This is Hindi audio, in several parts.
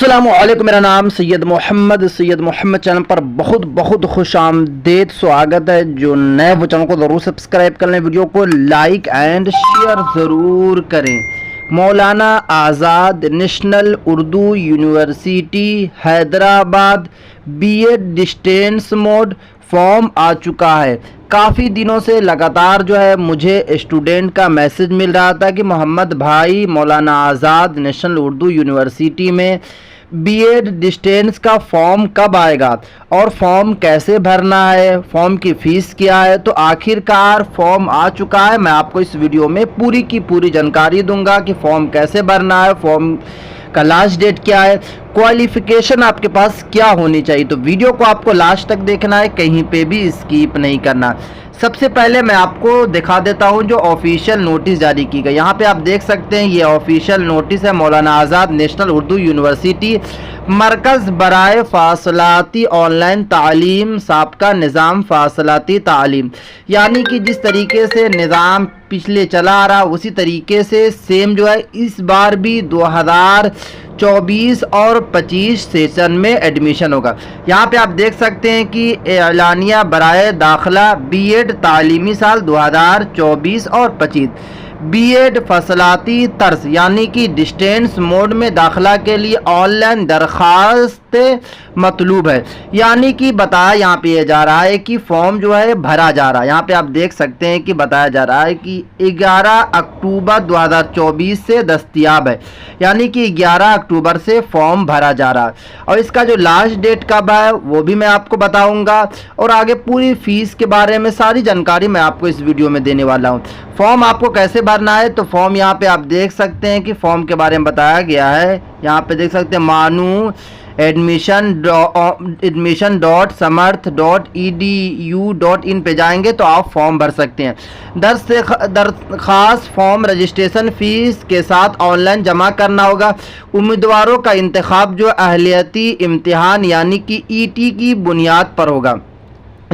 अस्सलामुअलैकुम, मेरा नाम सैयद मोहम्मद चैनल पर बहुत बहुत खुश आमदेद स्वागत है। जो नए वो चैनल को ज़रूर सब्सक्राइब कर लें, वीडियो को लाइक एंड शेयर ज़रूर करें। Maulana Azad National Urdu University Hyderabad BEd distance mode form आ चुका है। काफ़ी दिनों से लगातार जो है मुझे स्टूडेंट का मैसेज मिल रहा था कि मोहम्मद भाई मौलाना आज़ाद नेशनल उर्दू यूनिवर्सिटी में बीएड डिस्टेंस का फॉर्म कब आएगा और फॉर्म कैसे भरना है, फॉर्म की फ़ीस क्या है। तो आखिरकार फॉर्म आ चुका है। मैं आपको इस वीडियो में पूरी की पूरी जानकारी दूंगा कि फॉर्म कैसे भरना है, फॉर्म का लास्ट डेट क्या है, क्वालिफिकेशन आपके पास क्या होनी चाहिए। तो वीडियो को आपको लास्ट तक देखना है, कहीं पे भी स्किप नहीं करना। सबसे पहले मैं आपको दिखा देता हूं जो ऑफिशियल नोटिस जारी की गई। यहाँ पे आप देख सकते हैं ये ऑफिशियल नोटिस है। मौलाना आज़ाद नेशनल उर्दू यूनिवर्सिटी मरकज़ बराए फासलाती ऑनलाइन तालीम साबका निज़ाम फासलाती तालीम, यानी कि जिस तरीके से निज़ाम पिछले चला आ रहा उसी तरीके से सेम जो है इस बार भी 2024 और 25 सेशन में एडमिशन होगा। यहाँ पे आप देख सकते हैं कि एलानिया बराए दाखिला बीएड तालीमी साल 2024 और 25 बीएड फसलाती तर्ज यानी कि डिस्टेंस मोड में दाखिला के लिए ऑनलाइन दरखास्त मतलूब है। यानी कि बताया यहाँ पे ये जा रहा है कि फॉर्म जो है भरा जा रहा है। यहाँ पे आप देख सकते हैं कि बताया जा रहा है कि 11 अक्टूबर 2024 से दस्तयाब है, यानी कि 11 अक्टूबर से फॉर्म भरा जा रहा है। और इसका जो लास्ट डेट कब है वो भी मैं आपको बताऊंगा और आगे पूरी फीस के बारे में सारी जानकारी मैं आपको इस वीडियो में देने वाला हूँ। फॉर्म आपको कैसे भरना है, तो फॉर्म यहाँ पे आप देख सकते हैं कि फॉर्म के बारे में बताया गया है। यहाँ पे देख सकते हैं मानू admission.samardh.edu.in पे जाएंगे तो आप फॉर्म भर सकते हैं। दरखास्त फॉर्म रजिस्ट्रेशन फ़ीस के साथ ऑनलाइन जमा करना होगा। उम्मीदवारों का इंतखाब जो अहलियती इम्तिहान यानी कि ईटी की बुनियाद पर होगा।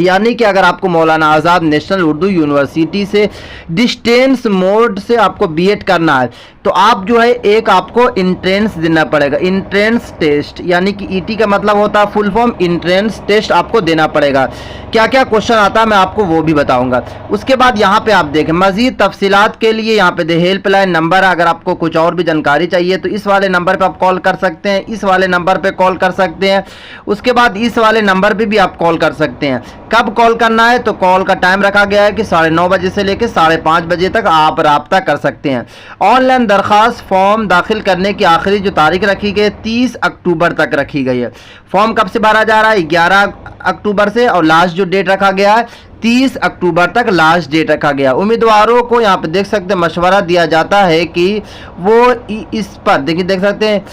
यानी कि अगर आपको मौलाना आज़ाद नेशनल उर्दू यूनिवर्सिटी से डिस्टेंस मोड से आपको बीएड करना है तो आप जो है एक आपको इंट्रेंस देना पड़ेगा, इंट्रेंस टेस्ट, यानी कि ईटी का मतलब होता है फुल फॉर्म इंट्रेंस टेस्ट आपको देना पड़ेगा। क्या क्या क्वेश्चन आता है मैं आपको वो भी बताऊंगा। उसके बाद यहाँ पे आप देखें मज़ीद तफसीलात के लिए यहाँ पे हेल्पलाइन नंबर है। अगर आपको कुछ और भी जानकारी चाहिए तो इस वाले नंबर पर आप कॉल कर सकते हैं, इस वाले नंबर पर कॉल कर सकते हैं। उसके बाद इस वाले नंबर पर भी आप कॉल कर सकते हैं। कब कॉल करना है, तो कॉल का टाइम रखा गया है कि 9:30 बजे से लेकर 5:30 बजे तक आप राब्ता कर सकते हैं। ऑनलाइन दरखास्त फॉर्म दाखिल करने की आखिरी जो तारीख रखी गई 30 अक्टूबर तक रखी गई है। फॉर्म कब से भरा जा रहा है, 11 अक्टूबर से, और लास्ट जो डेट रखा गया है 30 अक्टूबर तक लास्ट डेट रखा गया। उम्मीदवारों को यहाँ पे देख सकते हैं मशवरा दिया जाता है कि वो इस पर देख सकते हैं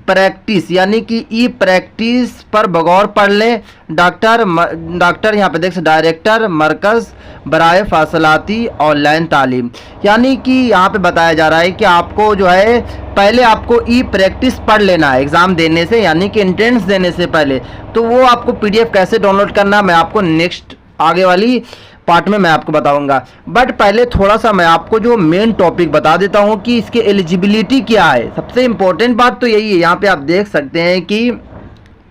प्रैक्टिस यानी कि ई प्रैक्टिस पर बगौर पढ़ लें। डॉक्टर यहाँ पे देख सकते डायरेक्टर मरकज़ बराए फासलाती ऑनलाइन तालीम, यानी कि यहाँ पे बताया जा रहा है कि आपको जो है पहले आपको ई प्रैक्टिस पढ़ लेना है एग्ज़ाम देने से, यानी कि एंट्रेंस देने से पहले। तो वो आपको पीडीएफ कैसे डाउनलोड करना मैं आपको नेक्स्ट आगे वाली पार्ट में मैं आपको बताऊंगा। बट पहले थोड़ा सा मैं आपको जो मेन टॉपिक बता देता हूं कि इसकी एलिजिबिलिटी क्या है। सबसे इम्पोर्टेंट बात तो यही है। यहाँ पे आप देख सकते हैं कि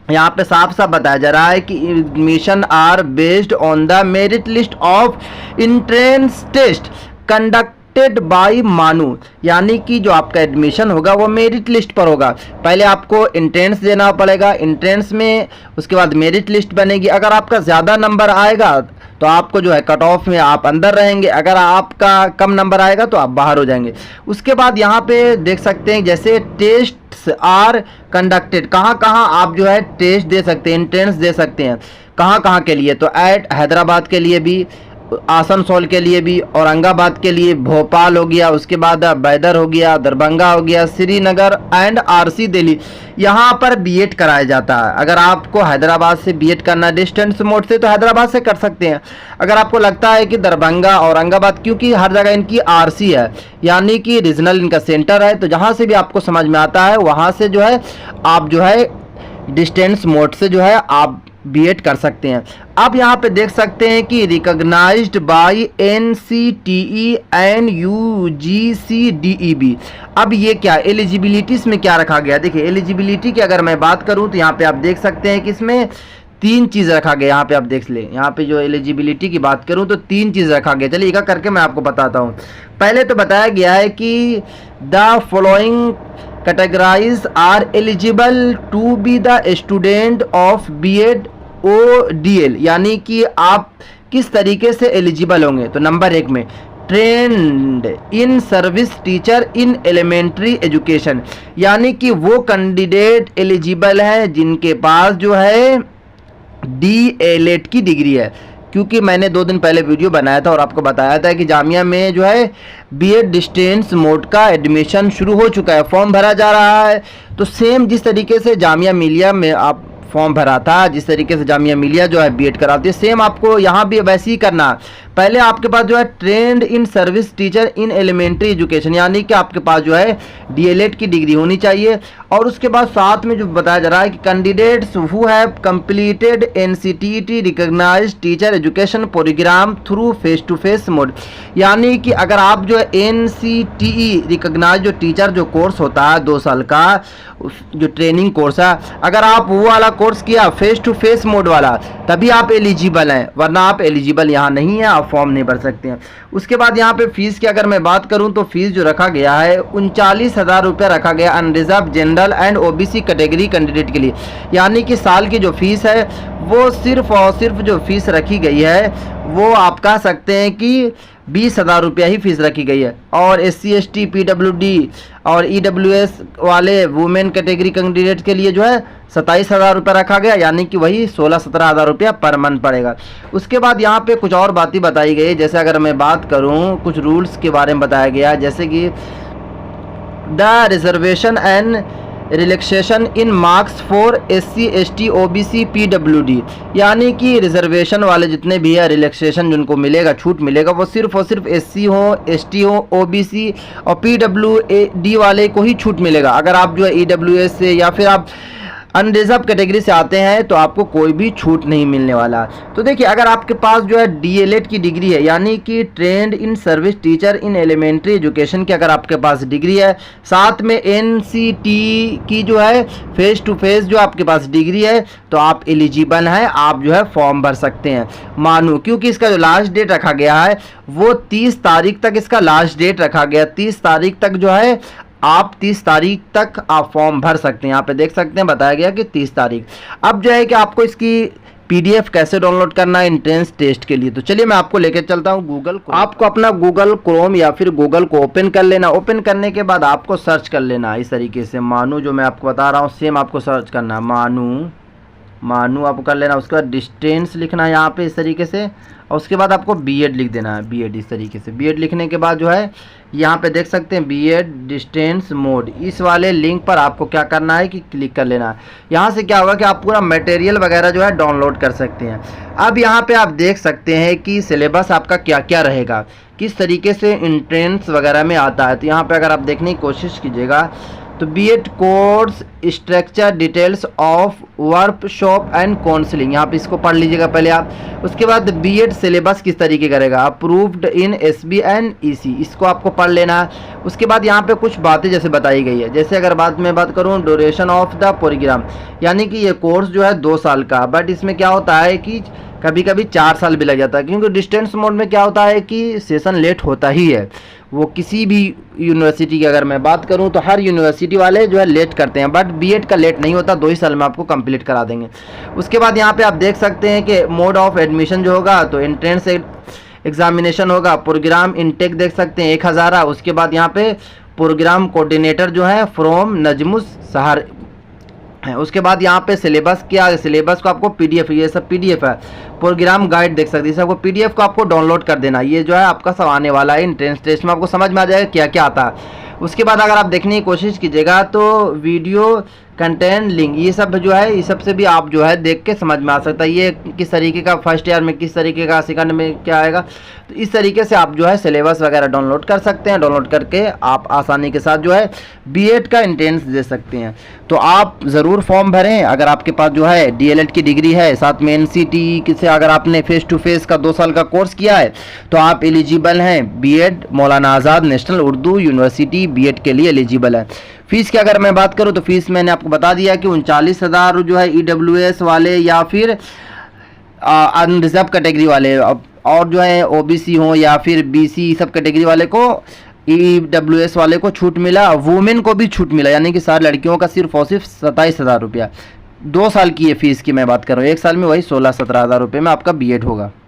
यहाँ पे साफ साफ बताया जा रहा है कि admission are based on the merit list of entrance test conducted by MANUU, यानी कि जो आपका एडमिशन होगा वो मेरिट लिस्ट पर होगा। पहले आपको एंट्रेंस देना पड़ेगा, एंट्रेंस में उसके बाद मेरिट लिस्ट बनेगी। अगर आपका ज़्यादा नंबर आएगा तो आपको जो है कट ऑफ में आप अंदर रहेंगे, अगर आपका कम नंबर आएगा तो आप बाहर हो जाएंगे। उसके बाद यहाँ पे देख सकते हैं जैसे टेस्ट आर कंडक्टेड, कहाँ कहाँ आप जो है टेस्ट दे सकते हैं, एंट्रेंस दे सकते हैं, कहाँ कहाँ के लिए, तो एट हैदराबाद के लिए भी, आसनसोल के लिए भी, औरंगाबाद के लिए, भोपाल हो गया, उसके बाद बैदर हो गया, दरभंगा हो गया, श्रीनगर एंड आरसी दिल्ली, यहाँ पर बीएड कराया जाता है। अगर आपको हैदराबाद से बीएड करना है डिस्टेंस मोड से तो हैदराबाद से कर सकते हैं। अगर आपको लगता है कि दरभंगा औरंगाबाद, क्योंकि हर जगह इनकी आरसी है यानी कि रीजनल इनका सेंटर है, तो जहाँ से भी आपको समझ में आता है वहाँ से जो है आप जो है डिस्टेंस मोड से जो है आप बीएड कर सकते हैं। अब यहाँ पे देख सकते हैं कि रिकॉग्नाइज्ड बाय एनसीटीई एंड यूजीसीडीईबी। अब ये क्या एलिजिबिलिटीज में क्या रखा गया, देखिए एलिजिबिलिटी की अगर मैं बात करूँ तो यहाँ पे आप देख सकते हैं कि इसमें 3 चीज़ रखा गया। यहाँ पे आप देख लें, यहाँ पे जो एलिजिबिलिटी की बात करूँ तो 3 चीज़ रखा गया। चलिए एक करके मैं आपको बताता हूँ। पहले तो बताया गया है कि the following categories are eligible to be the student of BEd ODL, यानी कि आप किस तरीके से एलिजिबल होंगे। तो नंबर 1 में trained in service teacher in elementary education, यानी कि वो कैंडिडेट एलिजिबल है जिनके पास जो है DLED की डिग्री है। क्योंकि मैंने 2 दिन पहले वीडियो बनाया था और आपको बताया था कि जामिया में जो है बीएड डिस्टेंस मोड का एडमिशन शुरू हो चुका है, फॉर्म भरा जा रहा है। तो सेम जिस तरीके से जामिया मिलिया में आप फॉर्म भरा था, जिस तरीके से जामिया मिलिया जो है बीएड कराती है, सेम आपको यहाँ भी वैसे ही करना। पहले आपके पास जो है trained in service teacher in elementary education, यानी कि आपके पास जो है DLED की डिग्री होनी चाहिए। और उसके बाद साथ में जो बताया जा रहा है कि candidates who have completed NCTE recognised teacher education programme through face to face mode, यानी कि अगर आप जो है NCTE रिकॉग्नाइज जो टीचर जो कोर्स होता है 2 साल का जो ट्रेनिंग कोर्स है, अगर आप वो वाला कोर्स किया फेस टू फेस मोड वाला, तभी आप एलिजिबल हैं, वरना आप एलिजिबल यहाँ नहीं है, आप फॉर्म नहीं भर सकते हैं। उसके बाद यहाँ पे फीस की अगर मैं बात करूँ तो फीस जो रखा गया है 39,000 रुपये रखा गया unreserved general and OBC category candidate के लिए, यानी कि साल की जो फीस है वो सिर्फ और सिर्फ जो फीस रखी गई है वो आप कह सकते हैं कि 20,000 रुपया ही फीस रखी गई है। और SC ST PWD और EWS वाले वुमेन कैटेगरी कैंडिडेट के लिए जो है 27,000 रुपये रखा गया, यानी कि वही 16-17,000 रुपया पर मंथ पड़ेगा। उसके बाद यहाँ पे कुछ और बातें बताई गई, जैसे अगर मैं बात करूँ कुछ रूल्स के बारे में बताया गया, जैसे कि the reservation and relaxation in marks for SC ST OBC PWD, यानी कि रिजर्वेशन वाले जितने भी है रिलैक्सेशन जिनको मिलेगा, छूट मिलेगा, वो सिर्फ और सिर्फ SC हो, ST हो, OBC और PWD वाले को ही छूट मिलेगा। अगर आप जो है EWS से या फिर आप अनरिजर्व कैटेगरी से आते हैं तो आपको कोई भी छूट नहीं मिलने वाला। तो देखिए अगर आपके पास जो है DLED की डिग्री है, यानी कि trained in service teacher in elementary education की अगर आपके पास डिग्री है, साथ में NCTE की जो है फेस टू फेस जो आपके पास डिग्री है, तो आप एलिजिबल हैं, आप जो है फॉर्म भर सकते हैं। मानो क्योंकि इसका जो लास्ट डेट रखा गया है वो 30 तारीख तक इसका लास्ट डेट रखा गया, 30 तारीख तक जो है आप 30 तारीख तक आप फॉर्म भर सकते हैं। यहाँ पे देख सकते हैं बताया गया कि 30 तारीख। अब जो है कि आपको इसकी PDF कैसे डाउनलोड करना है एंट्रेंस टेस्ट के लिए, तो चलिए मैं आपको लेकर चलता हूँ गूगल को। आपको अपना गूगल क्रोम या फिर गूगल को ओपन कर लेना। ओपन करने के बाद आपको सर्च कर लेना इस तरीके से, मानू जो मैं आपको बता रहा हूँ सेम आपको सर्च करना, मानू आपको कर लेना। उसके बाद डिस्टेंस लिखना है यहाँ पे इस तरीके से, और उसके बाद आपको बीएड लिख देना है, बीएड इस तरीके से। बीएड लिखने के बाद जो है यहाँ पे देख सकते हैं बीएड डिस्टेंस मोड, इस वाले लिंक पर आपको क्या करना है कि क्लिक कर लेना है। यहाँ से क्या होगा कि आप पूरा मटेरियल वगैरह जो है डाउनलोड कर सकते हैं। अब यहाँ पे आप देख सकते हैं कि सिलेबस आपका क्या क्या रहेगा, किस तरीके से एंट्रेंस वगैरह में आता है। तो यहाँ पे अगर आप देखने की कोशिश कीजिएगा तो BEd course structure details of workshop and counselling, यहाँ पे इसको पढ़ लीजिएगा पहले आप। उसके बाद बीएड सिलेबस किस तरीके का रहेगा, approved in SB and EC, इसको आपको पढ़ लेना है। उसके बाद यहाँ पे कुछ बातें जैसे बताई गई है, जैसे अगर मैं बात करूँ ड्यूरेशन ऑफ द प्रोग्राम, यानी कि ये कोर्स जो है 2 साल का, बट इसमें क्या होता है कि कभी कभी 4 साल भी लग जाता है, क्योंकि डिस्टेंस मोड में क्या होता है कि सेशन लेट होता ही है। वो किसी भी यूनिवर्सिटी की अगर मैं बात करूं तो हर यूनिवर्सिटी वाले जो है लेट करते हैं, बट बीएड का लेट नहीं होता, 2 ही साल में आपको कंप्लीट करा देंगे। उसके बाद यहाँ पे आप देख सकते हैं कि मोड ऑफ एडमिशन जो होगा तो एंट्रेंस एग्जामिनेशन होगा, प्रोग्राम इनटेक देख सकते हैं 1000। उसके बाद यहाँ पे प्रोग्राम कोऑर्डिनेटर जो है फ्रॉम नजमुस शहर है। उसके बाद यहाँ पे सिलेबस क्या, सिलेबस को आपको PDF, ये सब PDF है। प्रोग्राम गाइड देख सकते हैं, सबको PDF को आपको डाउनलोड कर देना। ये जो है आपका सब आने वाला है एंट्रेंस टेस्ट में, आपको समझ में आ जाएगा क्या क्या आता है। उसके बाद अगर आप देखने की कोशिश कीजिएगा तो वीडियो कंटेंट लिंक, ये सब जो है, ये सब से भी आप जो है देख के समझ में आ सकता है ये किस तरीके का, फर्स्ट ईयर में किस तरीके का, सेकंड में क्या आएगा। तो इस तरीके से आप जो है सिलेबस वगैरह डाउनलोड कर सकते हैं। डाउनलोड करके आप आसानी के साथ जो है बीएड का एंट्रेंस दे सकते हैं। तो आप ज़रूर फॉर्म भरें। अगर आपके पास जो है डीएलएड की डिग्री है, साथ में एनसीटी से अगर आपने फेस टू फेस का 2 साल का कोर्स किया है, तो आप एलिजिबल हैं बीएड मौलाना Azad National Urdu university BEd के लिए एलिजिबल है। फीस की अगर मैं बात करूं तो फीस मैंने आपको बता दिया कि 39,000 जो है ईडब्ल्यूएस वाले या फिर अनरिजर्व कैटेगरी वाले, और जो है ओबीसी हो या फिर बीसी सब कैटेगरी वाले को, ईडब्ल्यूएस वाले को छूट मिला, वुमेन को भी छूट मिला, यानी कि सारी लड़कियों का सिर्फ और सिर्फ 27,000 रुपया। 2 साल की ये फीस की मैं बात कर रहा हूँ, 1 साल में वही 16-17 हज़ार रुपये में आपका बीएड होगा।